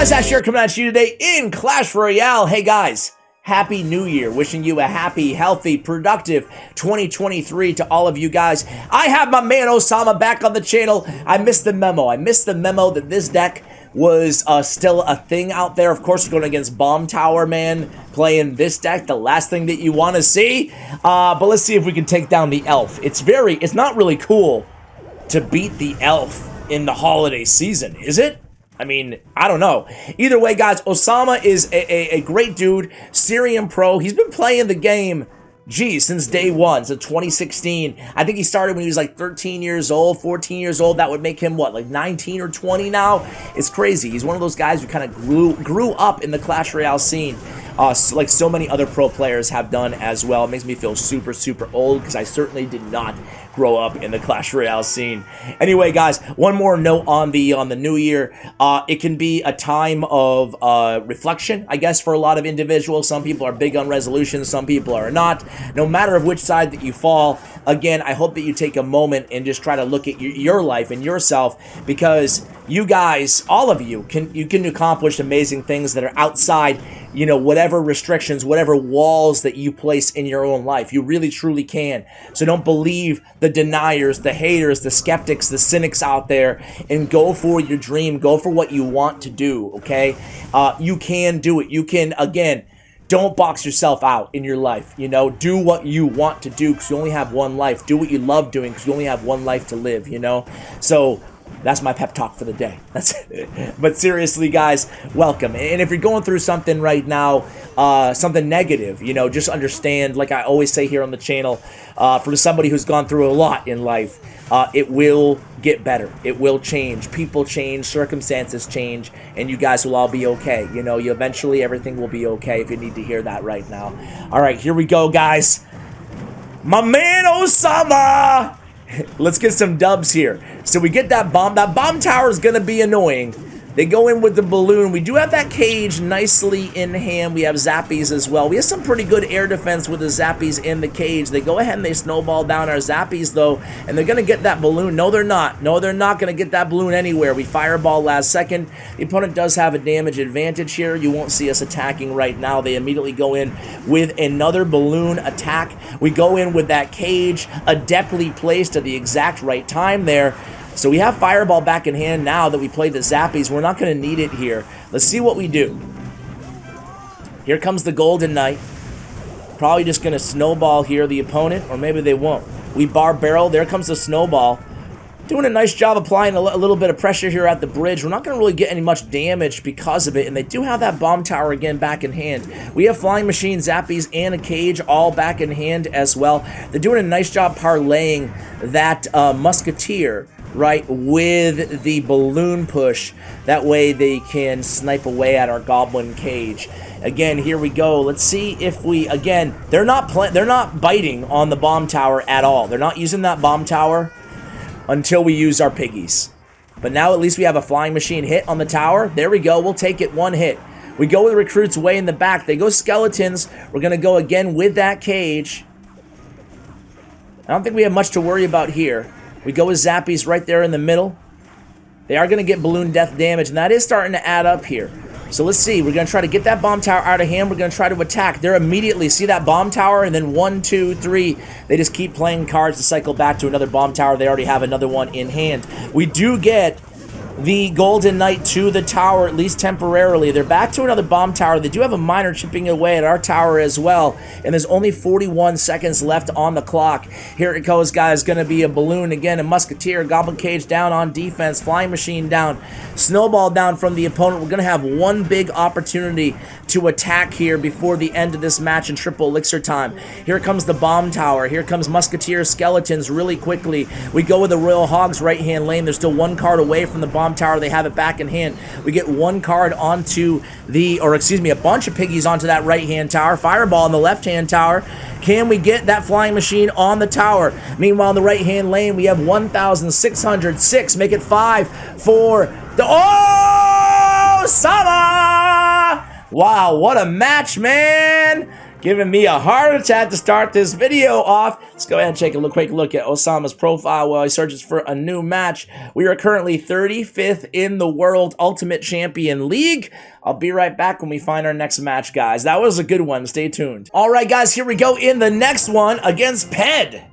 guys, Ash here coming at you today in Clash Royale. Hey guys, Happy New Year. Wishing you a happy, healthy, productive 2023 to all of you guys. I have my man Osama back on the channel. I missed the memo. That this deck was still a thing out there. Of course, we're going against Bomb Tower Man, playing this deck, the last thing that you want to see. But let's see if we can take down the elf. It's not really cool to beat the elf in the holiday season, is it? I mean, I don't know. Either way, guys, Osama is a great dude, Syrian pro. He's been playing the game, since day one, so 2016. I think he started when he was like 13 years old, 14 years old. That would make him, what, like 19 or 20 now? It's crazy. He's one of those guys who kind of grew up in the Clash Royale scene. Like so many other pro players have done as well. It makes me feel super, super old because I certainly did not grow up in the Clash Royale scene. Anyway, guys, one more note on the new year. It can be a time of reflection, I guess, for a lot of individuals. Some people are big on resolutions, some people are not. No matter of which side that you fall, again, I hope that you take a moment and just try to look at your life and yourself, because you guys, all of you, can accomplish amazing things that are outside, you know, whatever restrictions, whatever walls that you place in your own life. You really, truly can. So don't believe the deniers, the haters, the skeptics, the cynics out there, and go for your dream. Go for what you want to do, okay? You can do it. You can, again, don't box yourself out in your life. You know, do what you want to do because you only have one life. Do what you love doing because you only have one life to live, you know? So that's my pep talk for the day. That's it. But seriously, guys, welcome. And if you're going through something right now, something negative, you know, just understand, like I always say here on the channel, from somebody who's gone through a lot in life, it will get better. It will change. People change, circumstances change, and you guys will all be okay. You know, eventually everything will be okay if you need to hear that right now. All right, here we go, guys. My man Osama! Let's get some dubs here. So we get that bomb. That bomb tower is going to be annoying. They go in with the balloon. We do have that cage nicely in hand. We have zappies as well. We have some pretty good air defense with the zappies in the cage. They go ahead and they snowball down our zappies, though, and they're going to get that balloon. No, they're not. No, they're not going to get that balloon anywhere. We fireball last second. The opponent does have a damage advantage here. You won't see us attacking right now. They immediately go in with another balloon attack. We go in with that cage adeptly placed at the exact right time there. So we have Fireball back in hand now that we played the Zappies. We're not going to need it here. Let's see what we do. Here comes the Golden Knight. Probably just going to snowball here the opponent, or maybe they won't. We bar barrel. There comes the snowball. Doing a nice job applying a little bit of pressure here at the bridge. We're not going to really get any much damage because of it, and they do have that bomb tower again back in hand. We have Flying Machine, Zappies, and a cage all back in hand as well. They're doing a nice job parlaying that musketeer, right, with the balloon push. That way they can snipe away at our goblin cage. Again, here we go. Let's see if we, again, they're not biting on the bomb tower at all. They're not using that bomb tower until we use our piggies. But now at least we have a Flying Machine hit on the tower. There we go. We'll take it, one hit. We go with the recruits way in the back. They go skeletons. We're going to go again with that cage. I don't think we have much to worry about here. We go with Zappies right there in the middle. They are going to get balloon death damage, and that is starting to add up here. So let's see. We're going to try to get that bomb tower out of hand. We're going to try to attack. They're immediately, see that bomb tower, and then 1, 2, 3. They just keep playing cards to cycle back to another bomb tower. They already have another one in hand. We do get the Golden Knight to the tower, at least temporarily. They're back to another bomb tower. They do have a miner chipping away at our tower as well, and there's only 41 seconds left on the clock. Here it goes, guys. Going to be a balloon again, a musketeer, goblin cage down on defense, Flying Machine down, snowball down from the opponent. We're going to have one big opportunity to attack here before the end of this match in triple elixir time. Here comes the bomb tower. Here comes musketeer skeletons really quickly. We go with the Royal Hogs right hand lane. They're still one card away from the bomb tower. They have it back in hand. We get one card onto the, or excuse me, a bunch of piggies onto that right hand tower. Fireball on the left hand tower. Can we get that Flying Machine on the tower? Meanwhile, in the right hand lane, we have 1,606. Make it 5, 4, oh, Osama! Wow, what a match, man! giving me a heart attack to start this video off. Let's go ahead and take a quick look at Osama's profile while he searches for a new match. We are currently 35th in the World Ultimate Champion League. I'll be right back when we find our next match, guys. That was a good one. Stay tuned. All right, guys, here we go in the next one against Ped.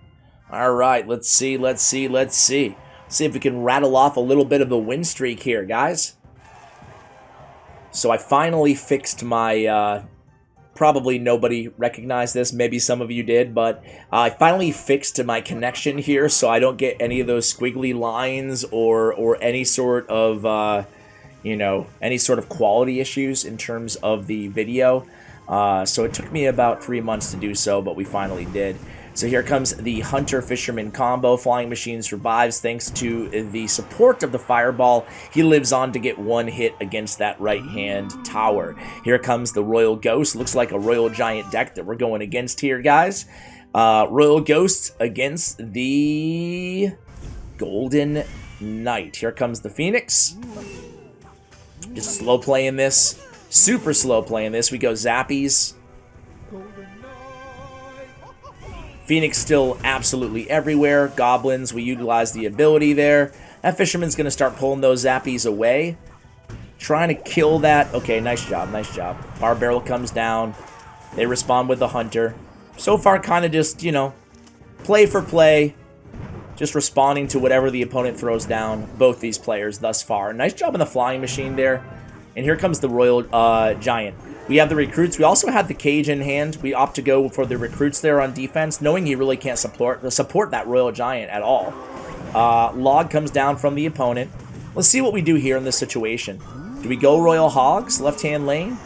All right, let's see. See if we can rattle off a little bit of the win streak here, guys. So I finally fixed my, probably nobody recognized this, maybe some of you did, but I finally fixed my connection here so I don't get any of those squiggly lines or any sort of, you know, any sort of quality issues in terms of the video. So it took me about 3 months to do so, but we finally did. So here comes the Hunter-Fisherman combo. Flying Machine survives thanks to the support of the Fireball. He lives on to get one hit against that right-hand tower. Here comes the Royal Ghost. Looks like a Royal Giant deck that we're going against here, guys. Royal Ghost against the Golden Knight. Here comes the Phoenix. Just slow playing this. Super slow playing this. We go Zappies. Phoenix still absolutely everywhere. Goblins, we utilize the ability there. That Fisherman's going to start pulling those Zappies away. Trying to kill that. Okay, nice job, nice job. Bar Barrel comes down. They respond with the Hunter. So far, kind of just, you know, play for play. Just responding to whatever the opponent throws down. Both these players thus far. Nice job on the Flying Machine there. And here comes the Royal Giant. We have the Recruits. We also have the Cage in hand. We opt to go for the Recruits there on defense, knowing he really can't support that Royal Giant at all. Log comes down from the opponent. Let's see what we do here in this situation. Do we go Royal Hogs, left-hand lane?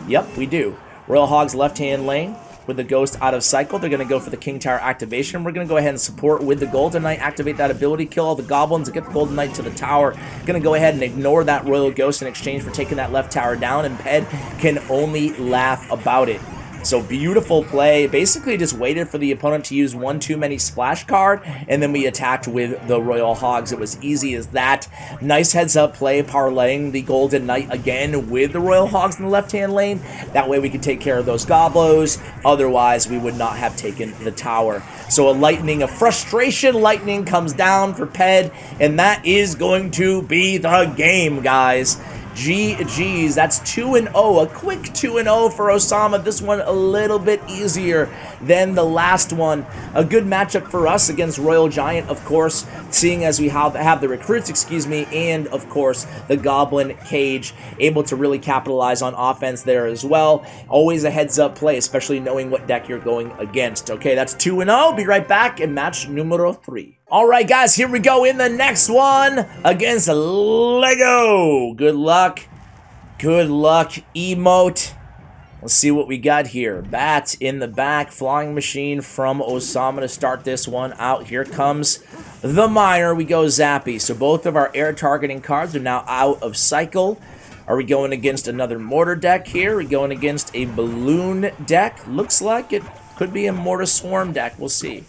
Yep, we do. Royal Hogs, left-hand lane. With the Ghost out of cycle, they're going to go for the King Tower activation. We're going to go ahead and support with the Golden Knight, activate that ability, kill all the Goblins, and get the Golden Knight to the tower. Going to go ahead and ignore that Royal Ghost in exchange for taking that left tower down, and Ped can only laugh about it. So beautiful play. Basically just waited for the opponent to use one too many splash card, and then we attacked with the Royal Hogs. It was easy as that. Nice heads up play, parlaying the Golden Knight again with the Royal Hogs in the left-hand lane. That way we could take care of those Goblos. Otherwise, we would not have taken the tower. So a lightning, a frustration lightning comes down for Ped, and that is going to be the game, guys. GG's, that's 2-0, a quick 2-0 for Osama. This one a little bit easier than the last one. A good matchup for us against Royal Giant, of course, seeing as we have the Recruits, excuse me, and of course the Goblin Cage, able to really capitalize on offense there as well. Always a heads up play, especially knowing what deck you're going against. Okay, that's 2-0. Be right back in match numero 3. All right, guys, here we go in the next one against Lego. Good luck. Good luck, emote. Let's see what we got here. Bat in the back. Flying Machine from Osama to start this one out. Here comes the Miner. We go Zappy. So both of our air targeting cards are now out of cycle. Are we going against another Mortar deck here? Are we going against a Balloon deck? Looks like it could be a Mortar Swarm deck. We'll see.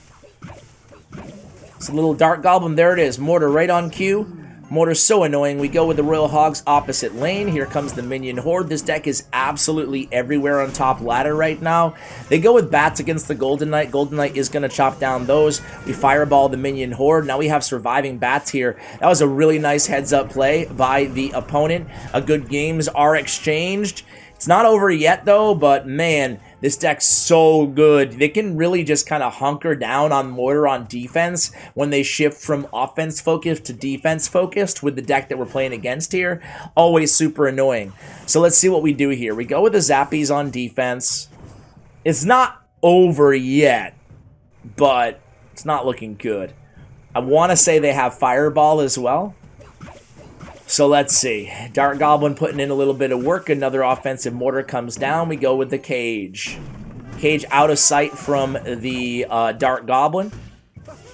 It's a little Dark Goblin. There it is. Mortar right on cue. Mortar's so annoying. We go with the Royal Hogs opposite lane. Here comes the Minion Horde. This deck is absolutely everywhere on top ladder right now. They go with Bats against the Golden Knight. Golden Knight is going to chop down those. We Fireball the Minion Horde. Now we have surviving Bats here. That was a really nice heads-up play by the opponent. A good games are exchanged. It's not over yet, though, but man, this deck's so good. They can really just kind of hunker down on Mortar on defense when they shift from offense-focused to defense-focused with the deck that we're playing against here. Always super annoying. So let's see what we do here. We go with the Zappies on defense. It's not over yet, but it's not looking good. I want to say they have Fireball as well. So let's see. Dark Goblin putting in a little bit of work. Another offensive Mortar comes down. We go with the Cage. Cage out of sight from the Dark Goblin.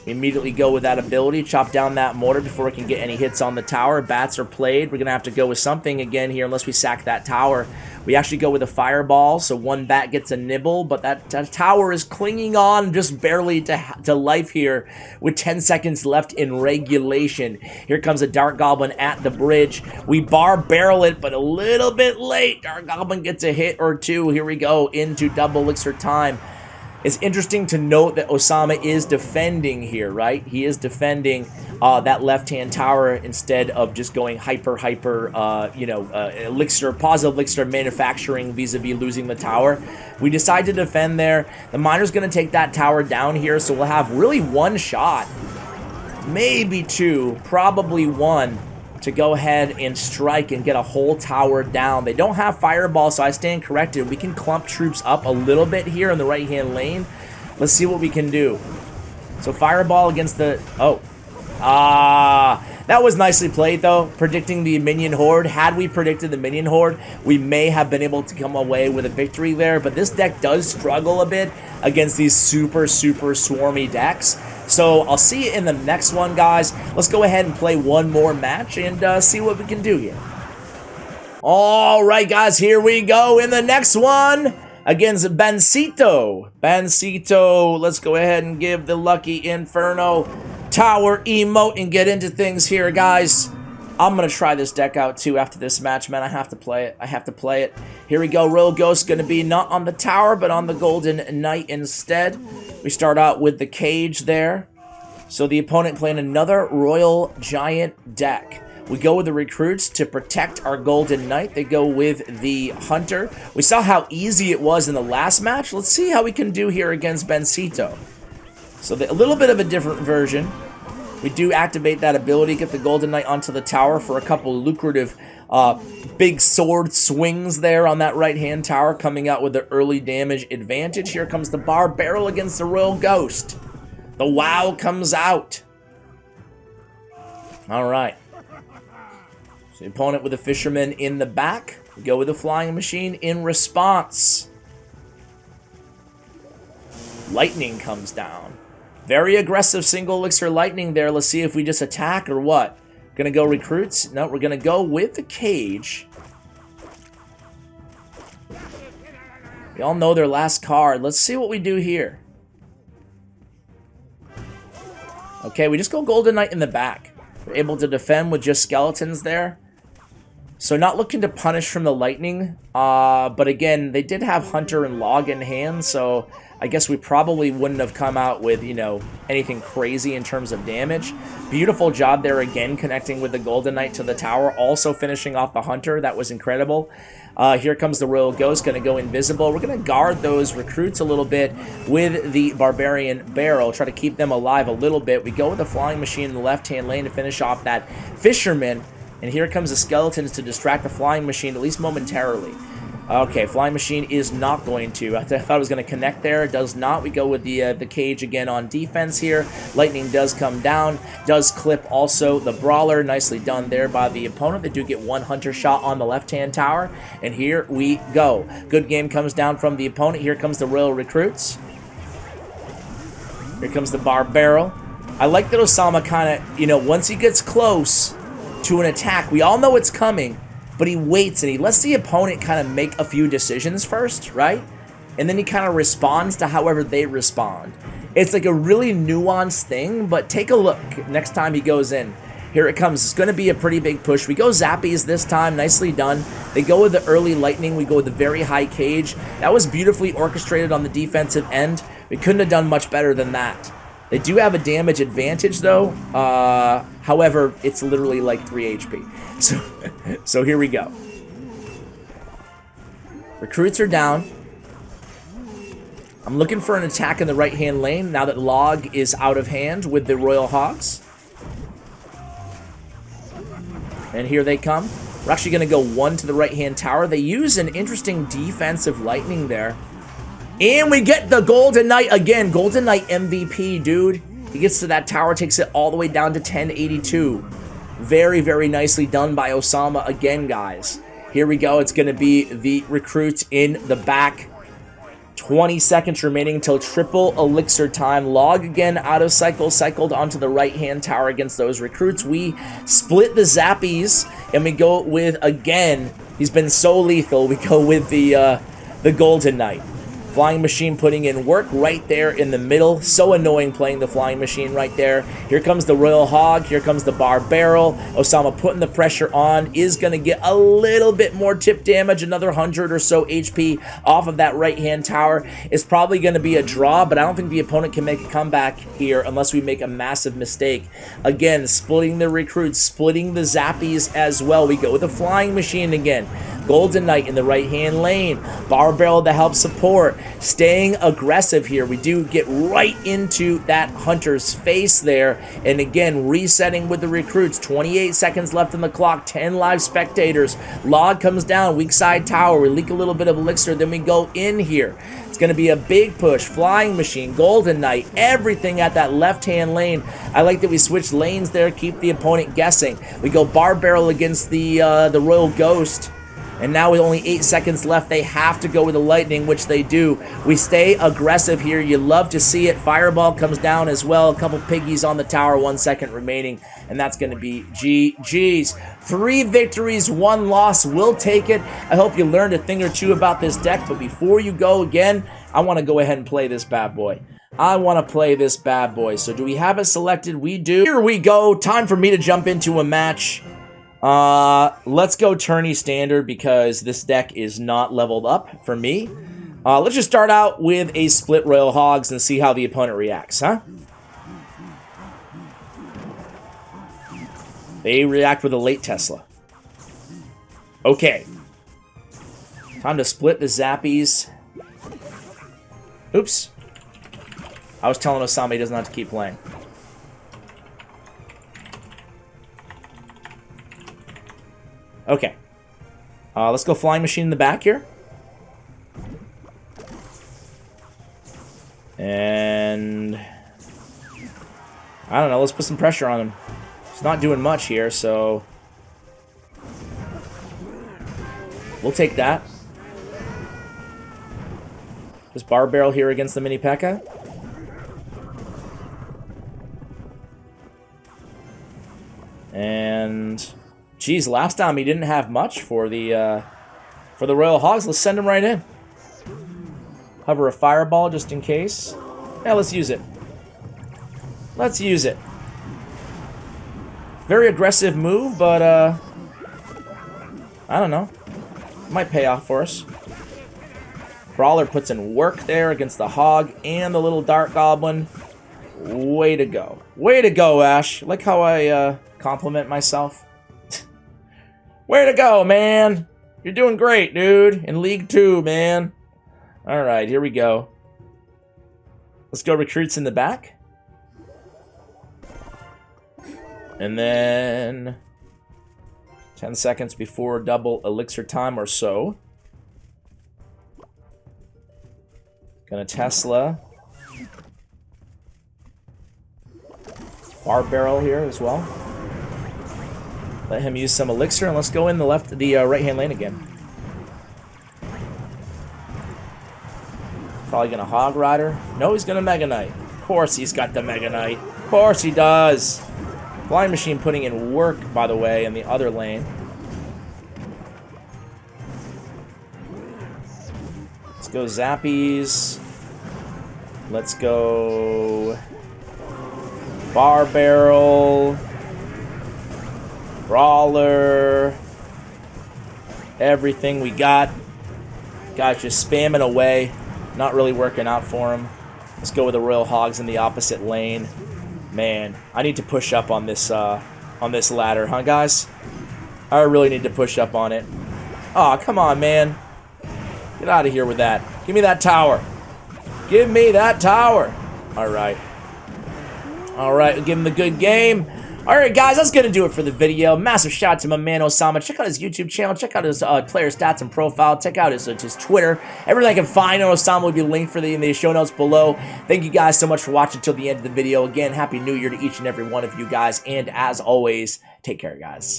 We immediately go with that ability, chop down that mortar before it can get any hits on the tower. Bats are played. We're going to have to go with something again here unless we sack that tower. We actually go with a fireball, so one bat gets a nibble, but that tower is clinging on just barely to life here with 10 seconds left in regulation. Here comes a Dark Goblin at the bridge. We bar barrel it, but a little bit late. Dark Goblin gets a hit or two. Here we go into double elixir time. It's interesting to note that Osama is defending here, right? He is defending that left-hand tower instead of just going elixir, positive elixir manufacturing vis-a-vis losing the tower. We decide to defend there. The miner's going to take that tower down here, so we'll have really one shot, maybe two, probably one, to go ahead and strike and get a whole tower down. They don't have fireball, so I stand corrected. We can clump troops up a little bit here in the right-hand lane. Let's see what we can do. So fireball against the... that was nicely played, though, predicting the minion horde. Had we predicted the minion horde, we may have been able to come away with a victory there, but this deck does struggle a bit against these super swarmy decks. So I'll see you in the next one, guys. Let's go ahead and play one more match and see what we can do here. All right, guys, here we go in the next one against Bencito. Bencito, let's go ahead and give the Lucky Inferno tower emote and get into things here, guys. I'm going to try this deck out, too, after this match, man. I have to play it. I have to play it. Here we go. Royal Ghost going to be not on the tower, but on the Golden Knight instead. We start out with the cage there. So the opponent playing another Royal Giant deck. We go with the Recruits to protect our Golden Knight. They go with the Hunter. We saw how easy it was in the last match. Let's see how we can do here against Bencito. So a little bit of a different version. We do activate that ability, get the Golden Knight onto the tower for a couple lucrative big sword swings there on that right-hand tower, coming out with the early damage advantage. Here comes the bar barrel against the Royal Ghost. The WoW comes out. All right. So the opponent with the Fisherman in the back. We go with the Flying Machine in response. Lightning comes down. Very aggressive single elixir lightning there. Let's see if we just attack or what. Gonna go Recruits? No, we're gonna go with the cage. We all know their last card. Let's see what we do here. Okay, we just go Golden Knight in the back. We're able to defend with just skeletons there. So not looking to punish from the lightning. But again, they did have Hunter and Log in hand, so I guess we probably wouldn't have come out with, you know, anything crazy in terms of damage. Beautiful job there again, connecting with the Golden Knight to the tower, also finishing off the Hunter. That was incredible. Here comes the Royal Ghost, going to go invisible. We're going to guard those Recruits a little bit with the Barbarian Barrel, try to keep them alive a little bit. We go with the Flying Machine in the left-hand lane to finish off that Fisherman. And here comes the Skeletons to distract the Flying Machine, at least momentarily. Okay, Flying Machine is not going to. I thought it was going to connect there. It does not. We go with the cage again on defense here. Lightning does come down. Does clip also the Brawler. Nicely done there by the opponent. They do get one Hunter shot on the left-hand tower. And here we go. Good game comes down from the opponent. Here comes the Royal Recruits. Here comes the Bar Barrel. I like that Osama kind of, you know, once he gets close to an attack, we all know it's coming, but he waits and he lets the opponent kind of make a few decisions first, right? And then he kind of responds to however they respond. It's like a really nuanced thing, but take a look next time he goes in. Here it comes. It's going to be a pretty big push. We go Zappies this time. Nicely done. They go with the early Lightning. We go with the very high cage. That was beautifully orchestrated on the defensive end. We couldn't have done much better than that. They do have a damage advantage, though. However, it's literally like 3 HP. So here we go. Recruits are down. I'm looking for an attack in the right-hand lane now that Log is out of hand with the Royal Hogs. And here they come. We're actually going to go one to the right-hand tower. They use an interesting defensive lightning there. And we get the Golden Knight again. Golden Knight MVP, dude. He gets to that tower, takes it all the way down to 1082. Very, very nicely done by Osama again, guys. Here we go. It's going to be the Recruits in the back. 20 seconds remaining until triple elixir time. Log again out of cycle, cycled onto the right-hand tower against those recruits. We split the zappies, and we go with, again, he's been so lethal, we go with the Golden Knight. Flying Machine putting in work right there in the middle. So annoying playing the Flying Machine right there. Here comes the Royal Hog. Here comes the Bar Barrel. Osama putting the pressure on. Is going to get a little bit more tip damage. Another 100 or so HP off of that right-hand tower. It's probably going to be a draw, but I don't think the opponent can make a comeback here unless we make a massive mistake. Again, splitting the recruits, splitting the zappies as well. We go with the Flying Machine again. Golden Knight in the right-hand lane. Bar Barrel to help support. Staying aggressive here. We do get right into that Hunter's face there. And again, resetting with the recruits. 28 seconds left on the clock. 10 live spectators. Log comes down. Weak side tower. We leak a little bit of elixir. Then we go in here. It's going to be a big push. Flying Machine, Golden Knight, everything at that left-hand lane. I like that we switch lanes there. Keep the opponent guessing. We go Bar Barrel against the Royal Ghost. And now with only 8 seconds left, they have to go with the Lightning, which they do. We stay aggressive here. You love to see it. Fireball comes down as well. A couple piggies on the tower, 1 second remaining. And that's going to be GG's. 3 victories, 1 loss. We'll take it. I hope you learned a thing or two about this deck. But before you go again, I want to go ahead and play this bad boy. I want to play this bad boy. So do we have it selected? We do. Here we go. Time for me to jump into a match. Let's go tourney standard because this deck is not leveled up for me. Let's just start out with a split Royal Hogs and see how the opponent reacts, huh? They react with a late Tesla. Okay. Time to split the Zappies. Oops. I was telling Osama he doesn't have to keep playing. Okay. Let's go Flying Machine in the back here. And I don't know, let's put some pressure on him. He's not doing much here, so we'll take that. This Bar Barrel here against the Mini P.E.K.K.A. And geez, last time he didn't have much for the Royal Hogs. Let's send him right in. Hover a Fireball just in case. Yeah, let's use it. Let's use it. Very aggressive move, but I don't know. Might pay off for us. Brawler puts in work there against the Hog and the little Dark Goblin. Way to go. Way to go, Ash. Like how I compliment myself. Way to go, man. You're doing great, dude. In League 2, man. Alright, here we go. Let's go recruits in the back. And then 10 seconds before double elixir time or so. Gonna Tesla. Bar Barrel here as well. Let him use some elixir, and let's go in the right-hand lane again. Probably gonna Hog Rider. No, he's gonna Mega Knight. Of course he's got the Mega Knight. Of course he does. Flying Machine putting in work, by the way, in the other lane. Let's go Zappies. Let's go Bar Barrel. Brawler. Everything we got. Guys just spamming away. Not really working out for him. Let's go with the Royal Hogs in the opposite lane. Man, I need to push up on this ladder, huh, guys? I really need to push up on it. Aw, come on, man. Get out of here with that. Give me that tower. Give me that tower. All right. All right, we'll give him a good game. Alright guys, that's going to do it for the video. Massive shout out to my man Osama. Check out his YouTube channel. Check out his player stats and profile. Check out his Twitter. Everything I can find on Osama will be linked in the show notes below. Thank you guys so much for watching until the end of the video. Again, Happy New Year to each and every one of you guys. And as always, take care, guys.